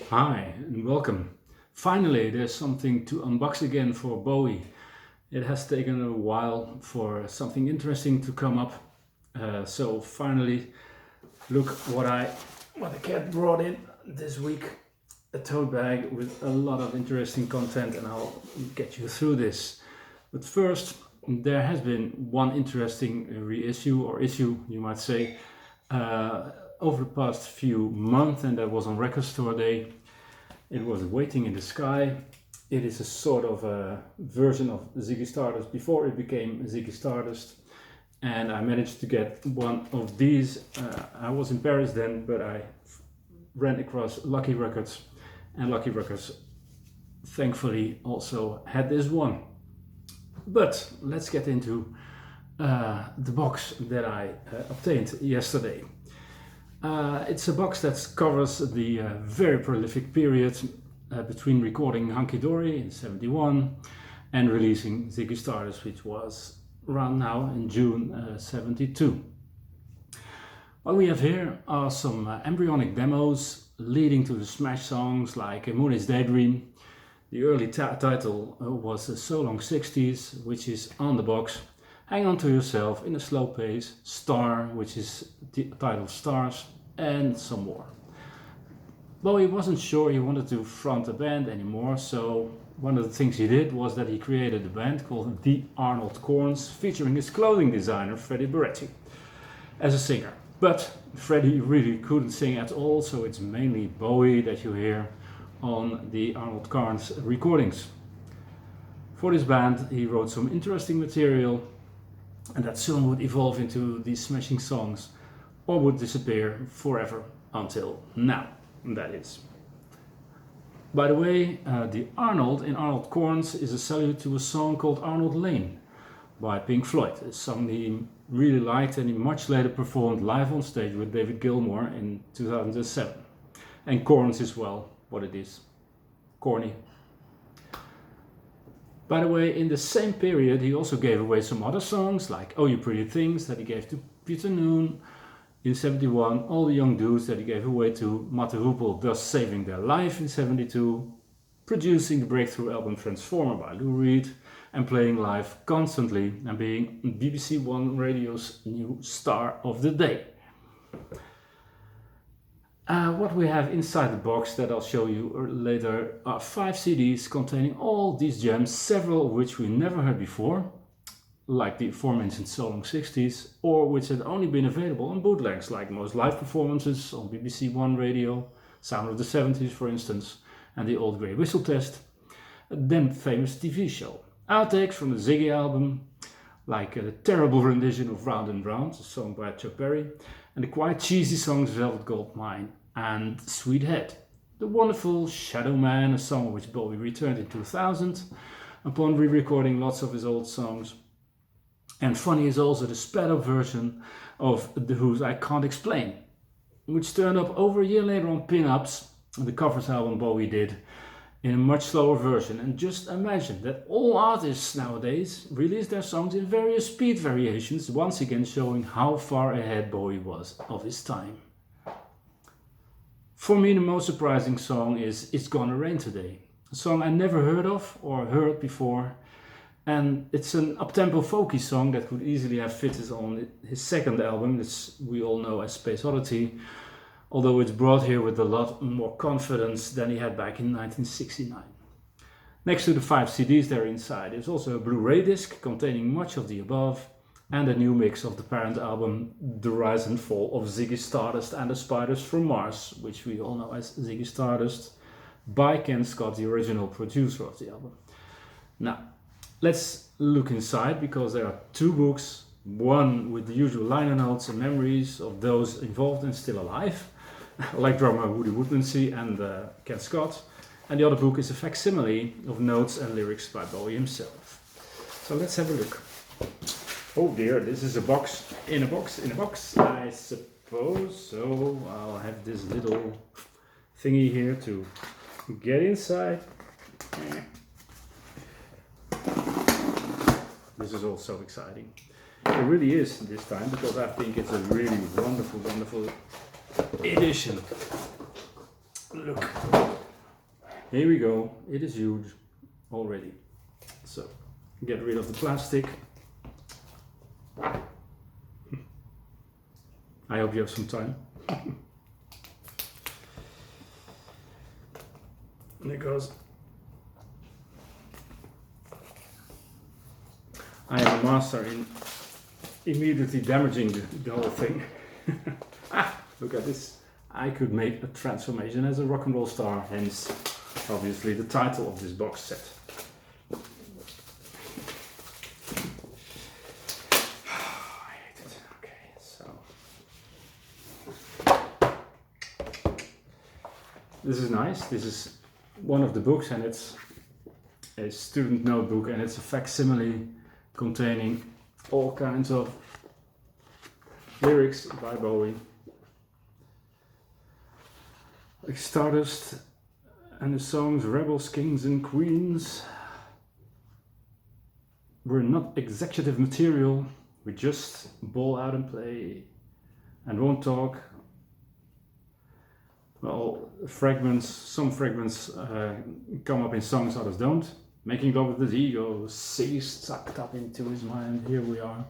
Hi and welcome. Finally, there's something to unbox again for Bowie. It has taken a while for something interesting to come up. So finally, look what the cat brought in this week. A tote bag with a lot of interesting content, and I'll get you through this. But first, there has been one interesting reissue or issue, you might say, over the past few months, and that was on Record Store Day. It was Waiting in the Sky. It is a sort of a version of Ziggy Stardust before it became Ziggy Stardust. And I managed to get one of these. I was in Paris then, but I ran across Lucky Records, and Lucky Records thankfully also had this one. But let's get into the box that I obtained yesterday. It's a box that covers the very prolific period between recording Hunky Dory in '71 and releasing Ziggy Stardust, which was around now in June '72. What we have here are some embryonic demos leading to the smash songs like Moon's Daydream. The early title was So Long 60s, which is on the box. Hang On To Yourself, In a Slow Pace, Star, which is titled Stars, and some more. Bowie wasn't sure he wanted to front a band anymore, so one of the things he did was that he created a band called The Arnold Corns, featuring his clothing designer Freddie Verrerie as a singer. But Freddie really couldn't sing at all, so it's mainly Bowie that you hear on the Arnold Corns recordings. For this band he wrote some interesting material, and that soon would evolve into these smashing songs, or would disappear forever until now, that is. By the way, the Arnold in Arnold Corns is a salute to a song called Arnold Lane by Pink Floyd, a song he really liked and he much later performed live on stage with David Gilmour in 2007. And Corns is, well, what it is, corny. By the way, in the same period he also gave away some other songs like Oh You Pretty Things that he gave to Peter Noon in '71, All the Young Dudes that he gave away to Mate Rupel, thus saving their life in '72, producing the breakthrough album Transformer by Lou Reed, and playing live constantly and being BBC One Radio's new star of the day. What we have inside the box that I'll show you later are 5 CDs containing all these gems, several of which we never heard before, like the aforementioned So Long 60s, or which had only been available on bootlegs, like most live performances on BBC One Radio, Sound of the 70s for instance, and the Old Grey Whistle Test, a then famous TV show. Outtakes from the Ziggy album, like a terrible rendition of Round and Round, a song by Chuck Berry, and the quite cheesy songs Velvet Goldmine and Sweet Head. The wonderful Shadow Man, a song which Bowie returned in 2000 upon re-recording lots of his old songs. And funny is also the sped up version of The Who's I Can't Explain, which turned up over a year later on Pin-Ups, the covers album Bowie did, in a much slower version. And just imagine that all artists nowadays release their songs in various speed variations, once again showing how far ahead Bowie was of his time. For me, the most surprising song is It's Gonna Rain Today, a song I never heard of or heard before, and it's an up-tempo folky song that could easily have fitted on his second album, that we all know as Space Oddity, although it's brought here with a lot more confidence than he had back in 1969. Next to the 5 CDs there inside is also a Blu-ray disc containing much of the above, and a new mix of the parent album The Rise and Fall of Ziggy Stardust and the Spiders from Mars, which we all know as Ziggy Stardust, by Ken Scott, the original producer of the album. Now, let's look inside, because there are 2 books, one with the usual liner notes and memories of those involved and still alive, like drummer Woody Woodmansey and Ken Scott, and the other book is a facsimile of notes and lyrics by Bowie himself. So let's have a look. Oh dear, this is a box in a box in a box, I suppose, so I'll have this little thingy here to get inside. This is all so exciting. It really is this time, because I think it's a really wonderful edition. Look, here we go. It is huge already. So get rid of the plastic. I hope you have some time. And it goes. I am a master in immediately damaging the whole thing. Look at this. I could make a transformation as a rock and roll star, hence obviously the title of this box set. I hate it. Okay, so this is nice. This is one of the books, and it's a student notebook, and it's a facsimile containing all kinds of lyrics by Bowie. Like Stardust and the songs Rebels, Kings and Queens were not executive material. We just ball out and play and won't talk. Well, fragments, some fragments come up in songs, others don't. Making love with his ego, Ziggy sucked up into his mind. Here we are.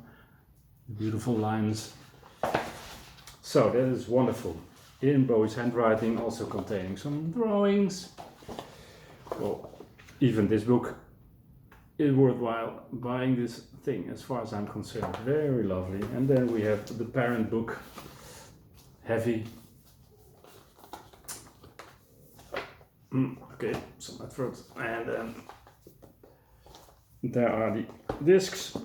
Beautiful lines. So that is wonderful. In Bowie's handwriting, also containing some drawings. Well, even this book is worthwhile buying this thing, as far as I'm concerned. Very lovely. And then we have the parent book, heavy. Okay, some effort. And then there are the discs.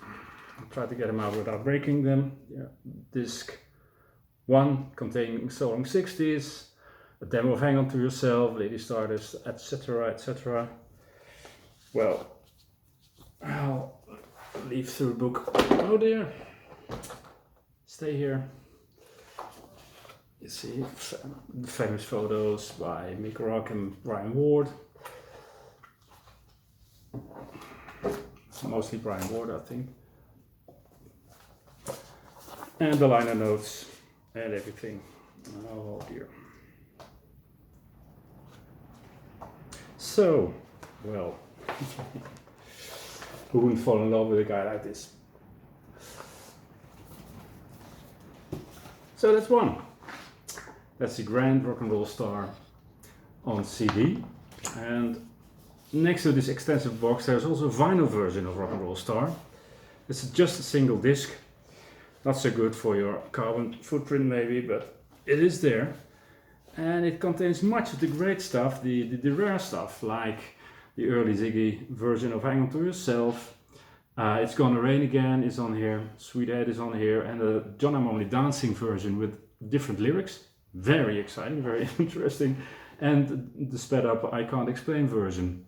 I'll try to get them out without breaking them. Yeah, disc 1 containing song 60s, a demo of Hang On To Yourself, Lady Stardust, etc, etc. Well, I'll leaf through the book. Oh dear, stay here. You see the famous photos by Mick Rock and Brian Ward. It's mostly Brian Ward, I think. And the liner notes and everything. Oh dear. So, well, who wouldn't fall in love with a guy like this? So that's one. That's the Grand Rock and Roll Star on CD. And next to this extensive box, there's also a vinyl version of Rock and Roll Star. It's just a single disc. Not so good for your carbon footprint maybe, but it is there. And it contains much of the great stuff, the rare stuff, like the early Ziggy version of Hang On To Yourself. It's Gonna Rain Again is on here, Sweet Ed is on here, and a John I'm Only Dancing version with different lyrics. Very exciting, very interesting. And the sped up I Can't Explain version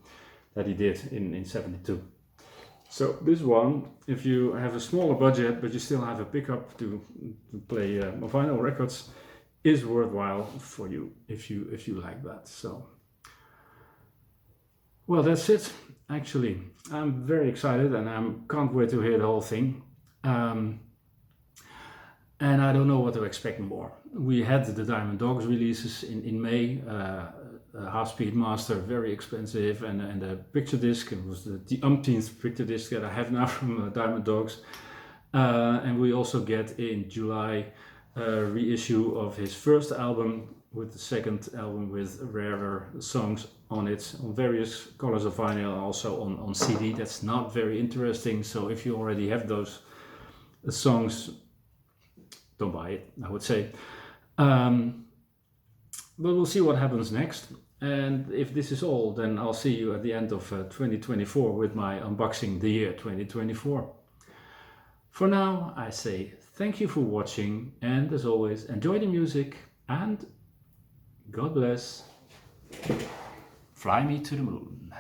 that he did in 72. So this one, if you have a smaller budget but you still have a pickup to play vinyl records, is worthwhile for you if you like that. So, well, that's it. Actually, I'm very excited and I can't wait to hear the whole thing. And I don't know what to expect more. We had the Diamond Dogs releases in May. Half-speed master, very expensive, and a picture disc. It was the umpteenth picture disc that I have now from Diamond Dogs. And we also get in July a reissue of his first album, with the second album with rarer songs on it, on various colors of vinyl, and also on CD. That's not very interesting, so if you already have those songs, don't buy it, I would say. But we'll see what happens next. And if this is all, then I'll see you at the end of 2024 with my unboxing the year 2024. For now, I say thank you for watching, and as always, enjoy the music, and God bless. Fly me to the moon.